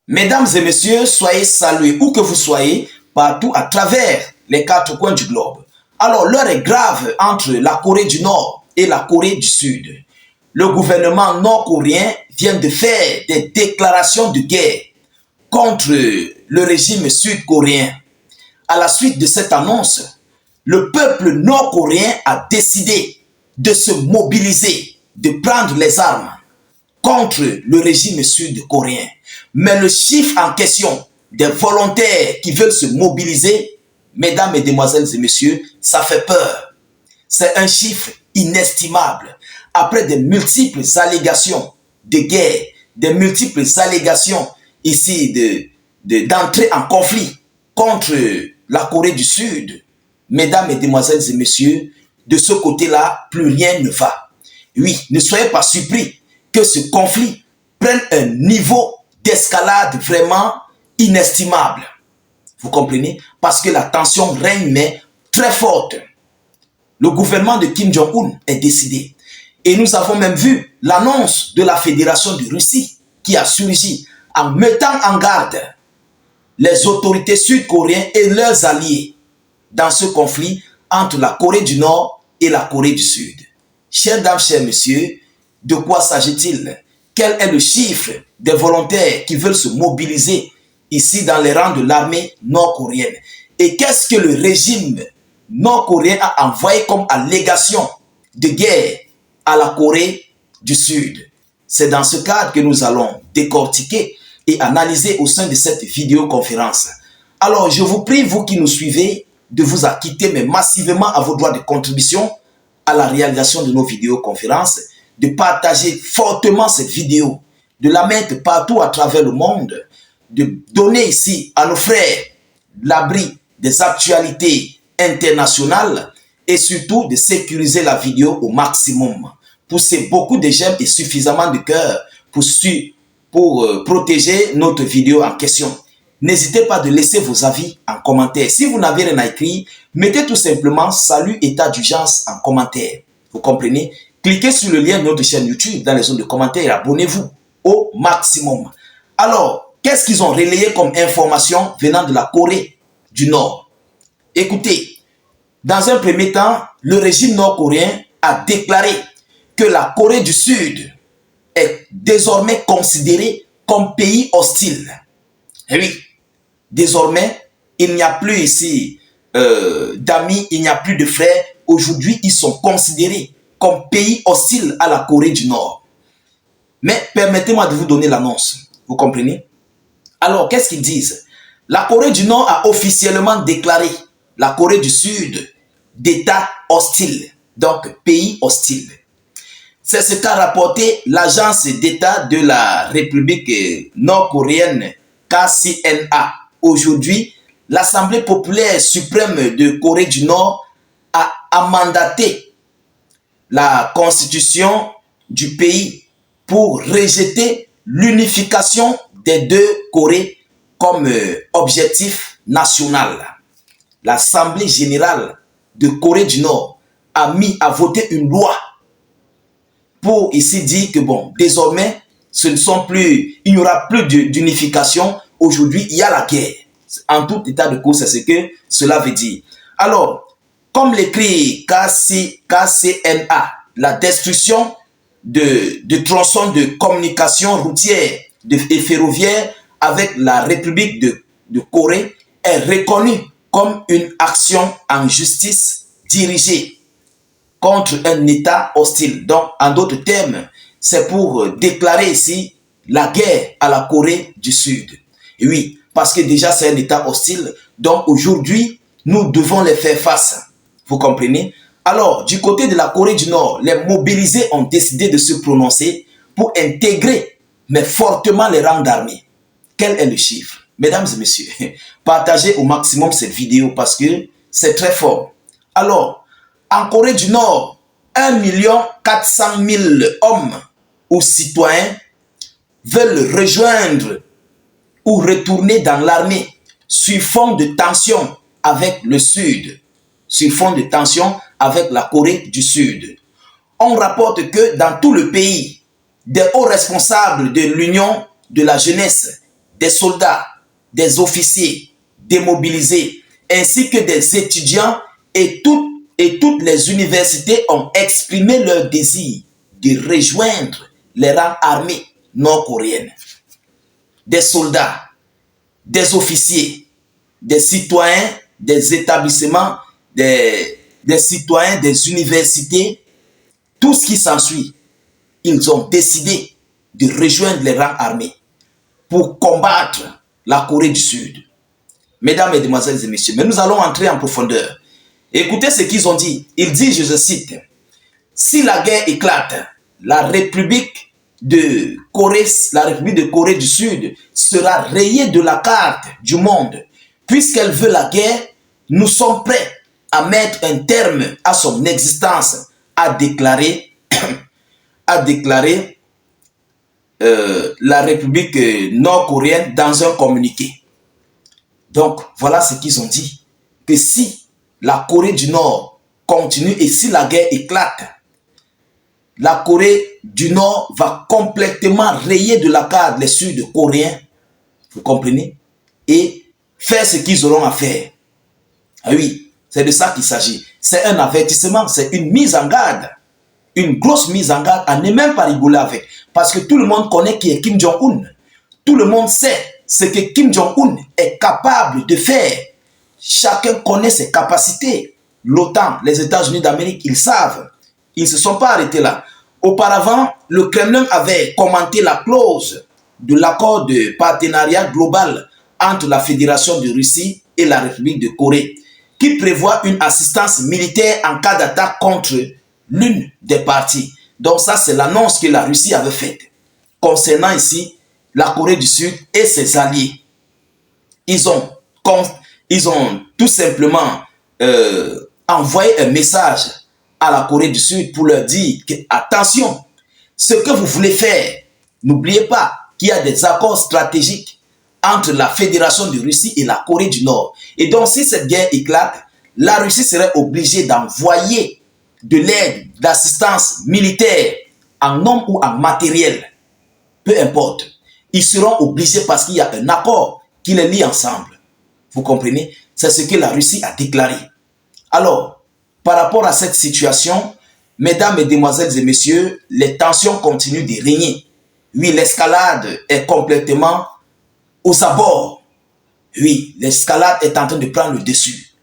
Mesdames et messieurs, soyez salués où que vous soyez, partout à travers les quatre coins du globe. Alors, l'heure est grave entre la Corée du Nord et la Corée du Sud. Le gouvernement nord-coréen vient de faire des déclarations de guerre contre le régime sud-coréen. À la suite de cette annonce, le peuple nord-coréen a décidé de se mobiliser, de prendre les armes contre le régime sud-coréen. Mais le chiffre en question des volontaires qui veulent se mobiliser, mesdames, mesdemoiselles et messieurs, ça fait peur. C'est un chiffre inestimable. Après de multiples allégations de guerre, des multiples allégations ici d'entrer en conflit contre la Corée du Sud, mesdames, mesdemoiselles et messieurs, de ce côté-là, plus rien ne va. Oui, ne soyez pas surpris que ce conflit prenne un niveau d'escalade vraiment inestimable. Vous comprenez? Parce que la tension règne, mais très forte. Le gouvernement de Kim Jong-un est décidé. Et nous avons même vu l'annonce de la Fédération de Russie qui a surgi en mettant en garde les autorités sud-coréennes et leurs alliés dans ce conflit entre la Corée du Nord et la Corée du Sud. Chères dames, chers messieurs, de quoi s'agit-il? Quel est le chiffre des volontaires qui veulent se mobiliser ici dans les rangs de l'armée nord-coréenne? Et qu'est-ce que le régime nord-coréen a envoyé comme allégation de guerre à la Corée du Sud? C'est dans ce cadre que nous allons décortiquer et analyser au sein de cette vidéoconférence. Alors, je vous prie, vous qui nous suivez, de vous acquitter, mais massivement à vos droits de contribution à la réalisation de nos vidéoconférences, de partager fortement cette vidéo, de la mettre partout à travers le monde, de donner ici à nos frères l'abri des actualités internationales et surtout de sécuriser la vidéo au maximum. Pousser beaucoup de j'aime et suffisamment de cœur pour protéger notre vidéo en question. N'hésitez pas de laisser vos avis en commentaire. Si vous n'avez rien à écrire, mettez tout simplement salut état d'urgence en commentaire. Vous comprenez? Cliquez sur le lien de notre chaîne YouTube dans les zones de commentaires et abonnez-vous au maximum. Alors, qu'est-ce qu'ils ont relayé comme information venant de la Corée du Nord? Écoutez, dans un premier temps, le régime nord-coréen a déclaré que la Corée du Sud est désormais considérée comme pays hostile. Et oui, désormais, il n'y a plus ici d'amis, il n'y a plus de frères. Aujourd'hui, ils sont considérés comme pays hostile à la Corée du Nord. Mais permettez-moi de vous donner l'annonce. Vous comprenez? Alors, qu'est-ce qu'ils disent? La Corée du Nord a officiellement déclaré la Corée du Sud d'État hostile. Donc, pays hostile. C'est ce qu'a rapporté l'agence d'État de la République nord-coréenne KCNA. Aujourd'hui, l'Assemblée populaire suprême de Corée du Nord a mandaté la constitution du pays pour rejeter l'unification des deux Corées comme objectif national. L'Assemblée générale de Corée du Nord a mis à voter une loi pour ici dire que bon, désormais, il n'y aura plus d'unification. Aujourd'hui, il y a la guerre. En tout état de cause, c'est ce que cela veut dire. Alors, comme l'écrit KCNA, la destruction de tronçons de communication routière et ferroviaire avec la République de Corée est reconnue comme une action en justice dirigée contre un État hostile. Donc, en d'autres termes, c'est pour déclarer ici la guerre à la Corée du Sud. Et oui, parce que déjà c'est un État hostile. Donc, aujourd'hui, nous devons les faire face. Vous comprenez? Alors, du côté de la Corée du Nord, les mobilisés ont décidé de se prononcer pour intégrer, mais fortement, les rangs d'armée. Quel est le chiffre? Mesdames et messieurs, partagez au maximum cette vidéo parce que c'est très fort. Alors, en Corée du Nord, 1 400 000 hommes ou citoyens veulent rejoindre ou retourner dans l'armée sur fond de tension avec le Sud, sur fond de tension avec la Corée du Sud. On rapporte que dans tout le pays, des hauts responsables de l'Union de la jeunesse, des soldats, des officiers démobilisés, ainsi que des étudiants et toutes les universités ont exprimé leur désir de rejoindre les rangs armés nord-coréennes. Des soldats, des officiers, des citoyens, des établissements, des citoyens, des universités, tout ce qui s'ensuit, ils ont décidé de rejoindre les rangs armés pour combattre la Corée du Sud. Mesdames, Mesdemoiselles et Messieurs, mais nous allons entrer en profondeur. Écoutez ce qu'ils ont dit. Ils disent, je cite, « Si la guerre éclate, la République de Corée du Sud sera rayée de la carte du monde. Puisqu'elle veut la guerre, nous sommes prêts à mettre un terme à son existence, a déclaré la République nord-coréenne dans un communiqué. » Donc, voilà ce qu'ils ont dit. Que si la Corée du Nord continue et si la guerre éclate, la Corée du Nord va complètement rayer de la carte les Sud-Coréens, vous comprenez, et faire ce qu'ils auront à faire. Ah oui, c'est de ça qu'il s'agit. C'est un avertissement, c'est une mise en garde, une grosse mise en garde, à ne même pas rigoler avec. Parce que tout le monde connaît qui est Kim Jong-un. Tout le monde sait ce que Kim Jong-un est capable de faire. Chacun connaît ses capacités. L'OTAN, les États-Unis d'Amérique, ils savent. Ils ne se sont pas arrêtés là. Auparavant, le Kremlin avait commenté la clause de l'accord de partenariat global entre la Fédération de Russie et la République de Corée, qui prévoit une assistance militaire en cas d'attaque contre l'une des parties. Donc ça, c'est l'annonce que la Russie avait faite concernant ici la Corée du Sud et ses alliés. Ils ont tout simplement envoyé un message à la Corée du Sud pour leur dire que, attention, ce que vous voulez faire, n'oubliez pas qu'il y a des accords stratégiques entre la Fédération de Russie et la Corée du Nord. Et donc, si cette guerre éclate, la Russie serait obligée d'envoyer de l'aide, d'assistance militaire en hommes ou en matériel, peu importe. Ils seront obligés parce qu'il y a un accord qui les lie ensemble. Vous comprenez? C'est ce que la Russie a déclaré. Alors, par rapport à cette situation, mesdames, mesdemoiselles et messieurs, les tensions continuent de régner. Oui, l'escalade est complètement aux abords. Oui, l'escalade est en train de prendre le dessus.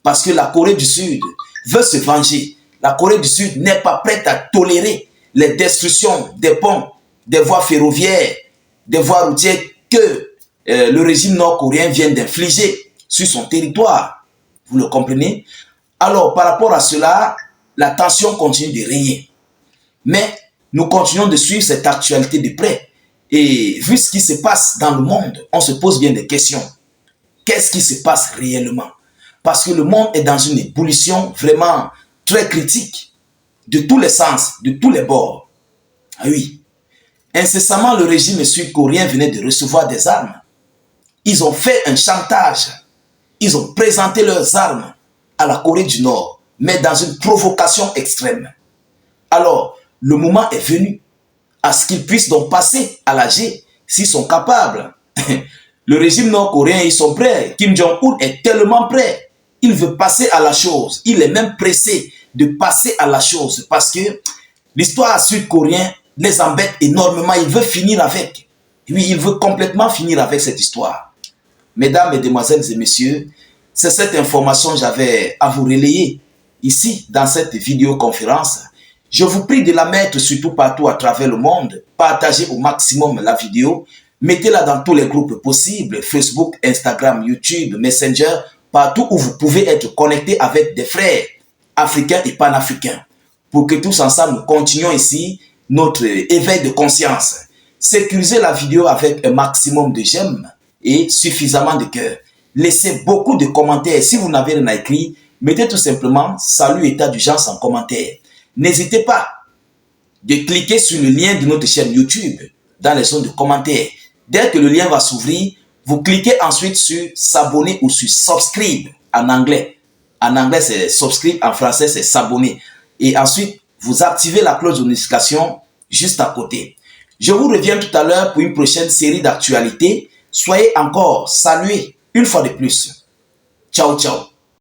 Parce que la Corée du Sud veut se venger. La Corée du Sud n'est pas prête à tolérer les destructions des ponts, des voies ferroviaires, des voies routières que le régime nord-coréen vient d'infliger sur son territoire. Vous le comprenez? Alors, par rapport à cela, la tension continue de régner. Mais nous continuons de suivre cette actualité de près. Et vu ce qui se passe dans le monde, on se pose bien des questions. Qu'est-ce qui se passe réellement? Parce que le monde est dans une ébullition vraiment très critique, de tous les sens, de tous les bords. Ah oui. Incessamment, le régime sud-coréen venait de recevoir des armes. Ils ont fait un chantage. Ils ont présenté leurs armes à la Corée du Nord, mais dans une provocation extrême. Alors, le moment est venu à ce qu'ils puissent donc passer à l'âge s'ils sont capables. Le régime nord-coréen, ils sont prêts. Kim Jong-un est tellement prêt. Il veut passer à la chose. Il est même pressé de passer à la chose parce que l'histoire sud-coréenne les embête énormément. Il veut finir avec. Oui, il veut complètement finir avec cette histoire. Mesdames, Mesdemoiselles et Messieurs, c'est cette information que j'avais à vous relayer ici dans cette vidéoconférence. Je vous prie de la mettre surtout partout à travers le monde. Partagez au maximum la vidéo. Mettez-la dans tous les groupes possibles. Facebook, Instagram, YouTube, Messenger. Partout où vous pouvez être connecté avec des frères africains et panafricains. Pour que tous ensemble nous continuions ici notre éveil de conscience. Sécurisez la vidéo avec un maximum de j'aime et suffisamment de cœur. Laissez beaucoup de commentaires. Si vous n'avez rien à écrire, mettez tout simplement salut état d'urgence en commentaire. N'hésitez pas de cliquer sur le lien de notre chaîne YouTube dans les zones de commentaires. Dès que le lien va s'ouvrir, vous cliquez ensuite sur s'abonner ou sur subscribe en anglais. En anglais, c'est subscribe, en français, c'est s'abonner. Et ensuite, vous activez la cloche de notification juste à côté. Je vous reviens tout à l'heure pour une prochaine série d'actualités Soyez encore salués une fois de plus. Ciao, ciao.